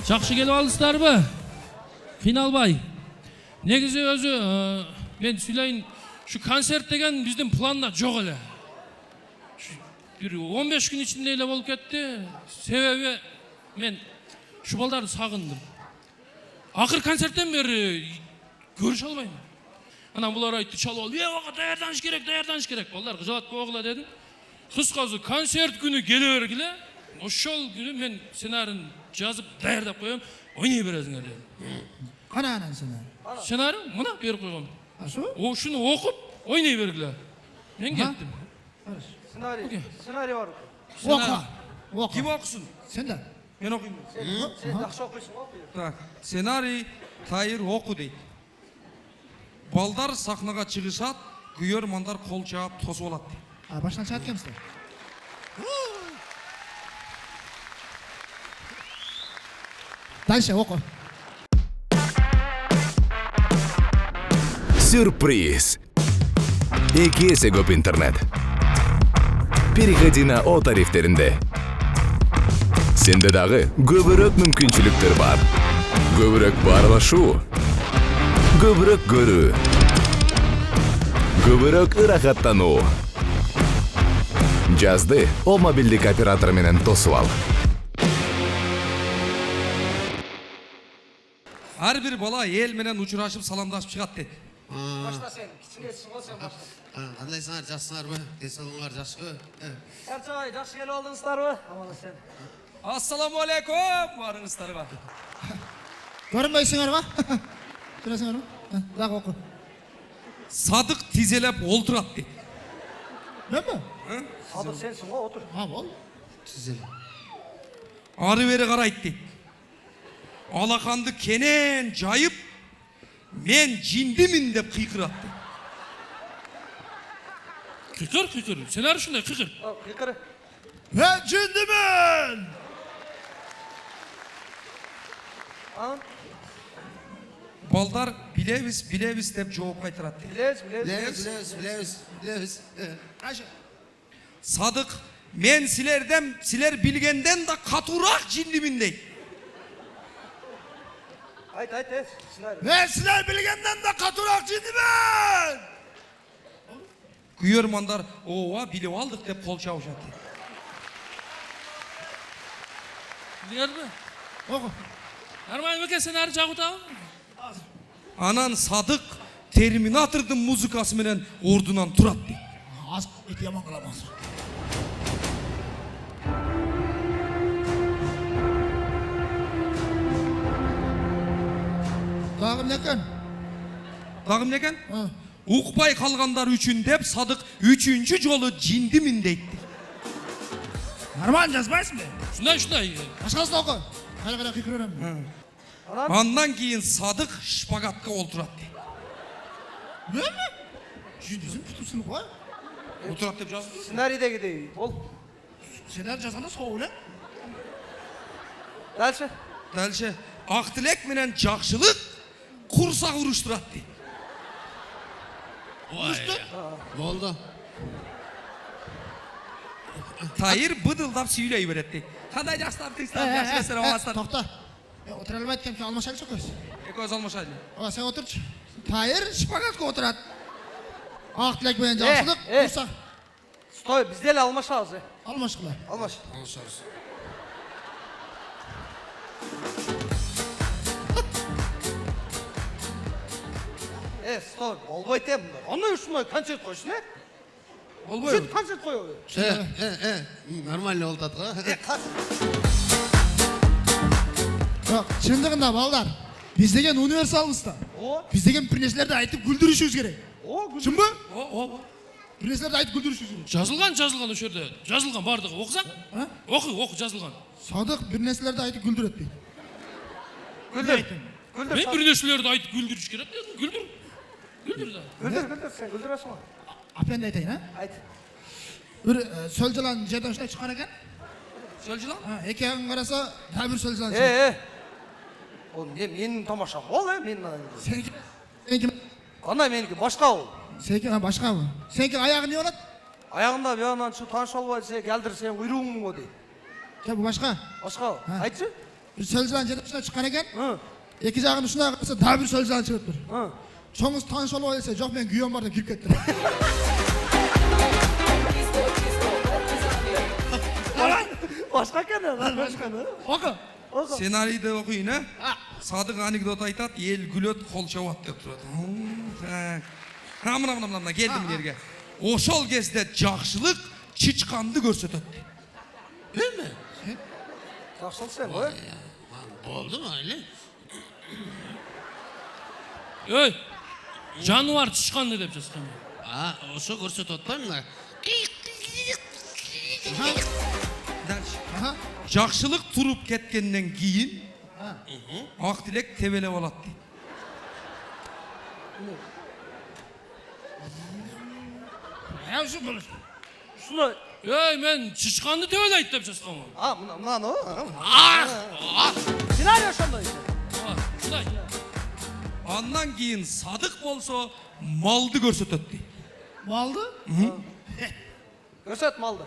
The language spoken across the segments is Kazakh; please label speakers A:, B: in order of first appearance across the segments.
A: Жақшы келіп алдыңыздарбы? Қиналбай. Негізі өзі мен сөйлейін, şu konser деген біздің планда жоқ әлі. Bir 15 gün içinde ele болып кетті. Себебі мен şu балдарды сағындым. Ақыр концерттен бері көріше алмаймын. Анан бұлар айтты, чалып алып, оға даярданыш керек. Балдар қыжалат боғыла дедім. Қысқасы концерт күні келе бергіле, ошол күні мен сценарийін жазып даярдап қоям, ойнай бересіңдер дедім.
B: Қана анан сценарий?
A: Сценарий мына беріп қойғам. Ошыны оқып, ойнай бергіле. Мен кеттім.
C: Сценарий бар.
B: Оқы.
D: Кім оқысын?
B: Сен де?
D: Мен оқимын.
C: Сен жақсы оқисың ғой.
D: Так, сценарий Тайыр оқу дейді. Балдар сахнаға шығышат, күйермандар қол жауап тосып алады дейді.
B: Baştan çat kemizler. Дальше оқы.
E: Сюрприз. Эки есе көп интернет. Переходи на О тарифтерінде. Сенде дағы көбірек мүмкіншіліктер бар. Көбірек барлашу. Көбірек көру. Көбірек ырахаттану. Жазды О мобилдік оператор менен тосып ал.
D: Әр бір бала ел менен учурашып саламдашып шығат дейді.
C: Башта сен, кичинесің ғой сен башта.
F: Қандайсыңар, жақсыңар бі? Денсаулығыңар жақсы бі?
C: Сәрсенбай, жақсы келіп алдыңыздар бі? Аман сен.
D: Ассаламуалейкум, барыңыздарға.
B: Көрінбейсіңер ға? Жүресіңер ма? Дағы оқы.
D: Садық тизелеп олтырат дейді.
B: Мен бі?
C: Садық сенсің ғой, отыр.
B: Бол.
D: Ары бері қарайды дейді. Алақанды кенен жайып, мен жиндімін деп қиқырат дейді.
A: Қиқыр. Сценарий шындай қиқыр.
C: Қиқыры.
B: Мен жіндімін!
D: Балдар білебіз деп жооп қайтарат дейді.
C: Білеміз.
D: Садық, мен сілер білгенден да қатурақ жиндімін дейді.
C: Айт, сценарий.
B: Мен сілер білгенден де қатырақ жіндімін!
D: Күйермандар, оға біліп алдық деп қол шауып жатты.
A: Білер бі?
B: Оқы.
A: Нормально ма екен сценарий жағып тағы?
D: Анан Садық Терминатордың музыкасы менен ордунан турат дейді.
B: Аз еті яман қаламaz.
D: Дағым некен? Уқпай қалғандар үшін деп Садық үшінші жолы жиндімін дейді.
B: Нормально жазбайсың бе?
A: Шындай.
B: Ашқасын оқы. Қайда қиқыр өрем.
D: Андан кейін Садық шпагатқа олтырат дейді.
B: Мен бі? Жүйдесін күтіпсін қой.
D: Олтырат деп жазды.
C: Сценарийдегідей, ол.
B: Сценарий жазғанда соғыл, ә?
C: Дальше.
D: Ақтілек менен жақшылық құрсақ ұрыштырат дейді.
F: Болды.
D: Тайыр бұдылдап сөйлей береді дейді. Қандай жақсылар тыңыстар, жақсылар оғастар.
B: Тоқта. Отыр әлім айткен кен алмашайлы жоқ өз.
D: Көз алмашайлы.
B: Сен отыршы. Тайыр шпагатқа отырады. Ақтілек менен жақшылық құрсақ.
C: Стой, бізделі алмашағыз.
B: Алмашқыла.
C: Алмаш. Стой, болбай тем. Анай үшін концерт қойшын, ә?
D: Болбай.
C: Концерт қой.
F: Нормально олтады ға.
B: Шындығында балдар, біз деген универсалмыз да. Біз деген бір нәрселерді айтып күлдірішіміз керек. Шын ба? Bir нәрселерді айтып күлдірішіміз керек.
A: Жазылған осы жерде. Жазылған бардығы. Оқысаң? Оқы, жазылған.
B: Садық бір нәрселерді айтып күлдіреді дейді.
A: Мен бір нәрселерді айтып күлдіріш керек. Күлдір да.
C: Күлдір, сен күлдіресің ғой.
B: Апенді айтайын, ә?
C: Айт.
B: Бір сөл жылан жерден ұштай шыққан екен.
D: Сөл жылан?
B: Екі ағын қараса, да бір сөл жылан шығады.
C: Ол менің тамашам ол, мен...
B: Сенікі...
C: Ана менікі башқа ол.
B: Сенікі башқа ол. Сенікі аяғы не болады?
C: Аяғында бияғынан таныш алып айтса, кәлдір сен ұйруың ғой дейді.
B: Бұл башқа?
C: Башқа ол. Айтшы?
B: Bir sözcüğün jedipsine çıkan eken.
C: Hı.
B: İki jağın üstüne kalsa daha bir sözcüğün çıkıp dur.
C: Hı.
B: Çoğunuz tanış olup öylese, yok ben güyüm var da girip kettim.
C: Başka kene lan başka ne?
B: Oku.
D: Ssenarийді оқиын, Садық анекдот айтады, ел күледі, қол шауады деп тұрады. Мына келдім жерге. Ошол кезде жақшылық чычқанды көрсетеді.
F: Değil mi?
C: Жақсыл sen ғой.
F: Oldu mu öyle?
A: Ey, жануар тышқанды деп жазған.
F: Oşo görse tutmayın mı?
D: Дальше. Жақшылық тұрып кеткеннен кейін Ақтілек тебелеп алады дейді.
B: Ya şu bunu.
C: Şuna.
A: Ey, мен тышқанды тебелейді деп жазған ғой.
C: Ha mınanı o. Senaryo şonda işte.
A: Шыдай.
D: Андан кейін Садық болса малды көрсетеді дейді.
B: Maldı?
C: Göset maldı.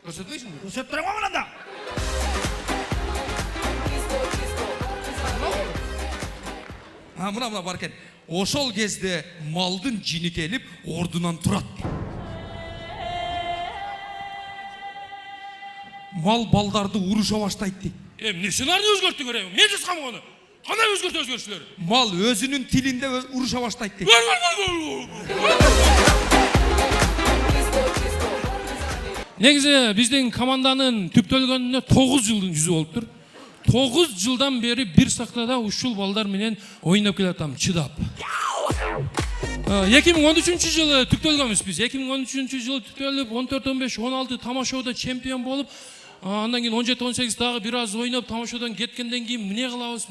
D: Көрсетпейсің бе?
B: Göstereyim mi lan da?
D: Мына бар екен. Ошол кезде малдың жini келіп, ордынан тұрады дейді. Мал балдарды уруша баштайды дейді.
A: Не сценарийді өзгерттіңдер, мен жазған оны. Қандай өзгерістілер?
D: Мал өзінің тілінде уруша баштайды дейді.
A: Негізі біздің команданың түптөлгөнүнө 9 жылдың жүзі болып тұр. 9 жылдан бері бір сахнада ушул балдар менен ойнап келатам, чыдап. 2013 жылы түптөлгөнбүз біз. 2013 жылы түптөлүп, 14, 15, 16 тамашоодо чемпион болуп, андан кийин 17-18 дагы бир аз ойноп, тамашоодон кеткенден кийин эмне кылабыз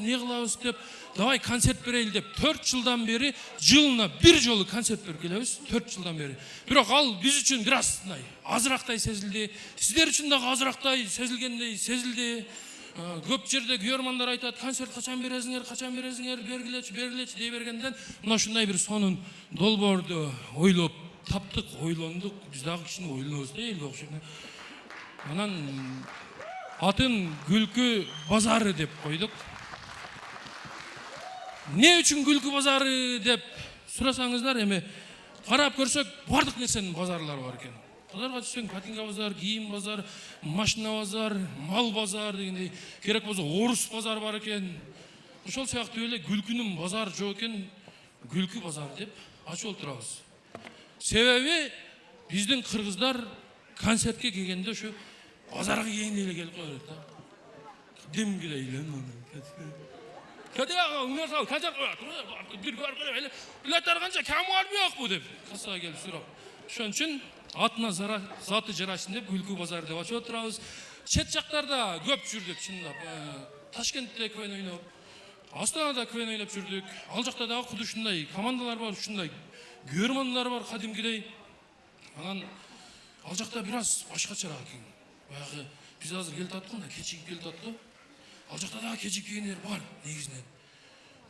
A: деп, давай концерт берели деп 4 жылдан бери жылына бир жолу концерт берип келебиз. 4 жылдан бери. Бирок ал биз үчүн бир аз азырактай сезилди. Сиздер үчүн дагы азырактай сезилгендей сезилди. Көп жерде күйөрмандар айтат, концерт качан бересиңер, бергилечи дей бергенден, мына ушундай бир сонун долбоорду ойлоп таптык, ойлондук. Биз дагы кичине ойлонобуз да элге окшоп. Анан атын Күлкү базары деп койдук. Не үчүн Күлкү базары деп сурасаңыздар, эми карап көрсөк, бардык нерсенин базарлары бар экен. Базарга түшсөң, катинка базар, кийим базар, машина базар, мал базар дегендей, керек болсо орус базар бар экен. Ошол сыяктуу эле Күлкүнүн базары жок экен, Күлкү базар деп ачып отурабыз. Себеби биздин кыргыздар концертке келгенде ошо базарга келгенде эле келип коет да. Демгилей эле. Кадыга уңасал концерт коет. Бир көргөн эле билеттер канча кем бар бuyokпу деп кассага келип сурап. Ошон үчүн атына заты жарашсын деп Күлкү базары деп ачып отурабыз. Чет жактарда көп жүрдүк чындап. Ташкентте квен ойноп, Астанада квен ойноп жүрдүк. Ал жакта дагы куду ушундай командалар бар, ушундай күйөрмандар бар кадимкидей. Анан ал жакта бир аз башкачараак экен. Баягы биз азыр келип аттык да, кечигип келип аттык да. Ал жакта дагы кечигип келгендер бар негизинен.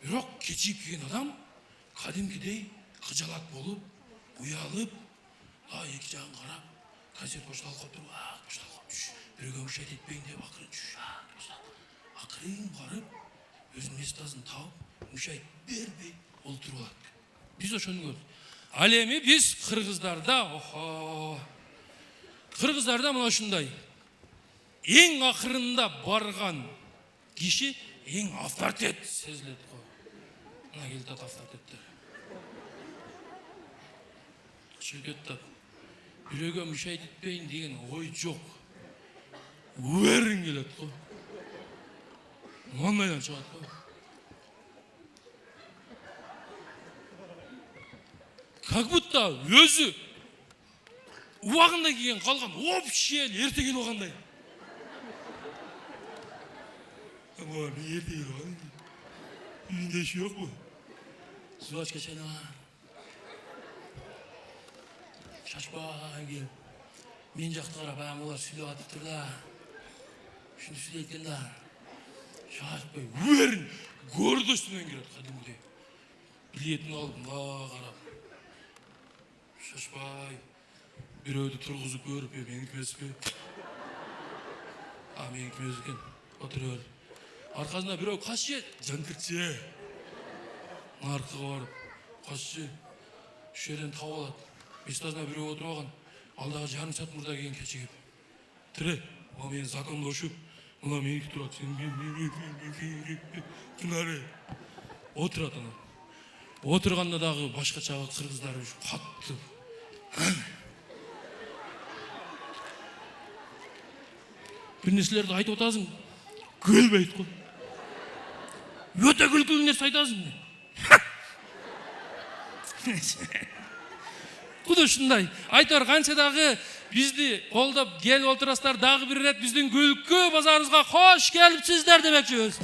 A: Бирок кечигип келген адам кадимкидей кыжалак болуп, уялып, эки жагын карап, концерт башталып калыптыр. Бирөөгө мышайт этпейин деп акырын барып, өзүнүн эс тазын таап, мышайт бербей олтуруп алат. Биз ошону көрдүк. Ал эми биз кыргыздарда, кыргыздарда мына ушундай. Эң акырында барган киши эң авторитет сезилет го. Мына келатат авторитеттер. Чегеттап. Бирөөгө мышайт этпейин деген ой жок. Уверен келет го. Мындайдан чыгат го. Как будто өзү убагында келген калган общий эл эрте келип алгандай. Мен эрте келип алган. Үйүндө иш жокпу? Субачка чайнаган. Шашпай келип. Мен жакты карап, булар сүйлөп атыптыр да. Ушуну сүйлөйт экен да. Шашпай, уверен гордостьунан келет кадимдей. Билетин алып, мына карап. Шашпай, бирөөдү тургузуп көрүп, меники эмеспи? Меники эмес экен. Отура бер. арқасында біреу қасше жантырчы нарқыға барып қасше үш жерден тауып алады. Местасына біреу отырып алған, алдағы жарым сағат мұрда келген кешігіп. Тірі, ол мені закондошып, мына менікі тұрады, сен күнәрі. Отырады ана. Отырғанда дағы башқачағы қырғыздар қатты. Bir нәрселерді айтып отырасың, күлбейді ғой. Өте күлкілі нәрсе айтасың. Құды шындай. Айтар қаншадағы бізді қолдап келіп отырасыздар, дағы бір рет біздің күлкі базарымызға қош келіпсіздер демекші өз.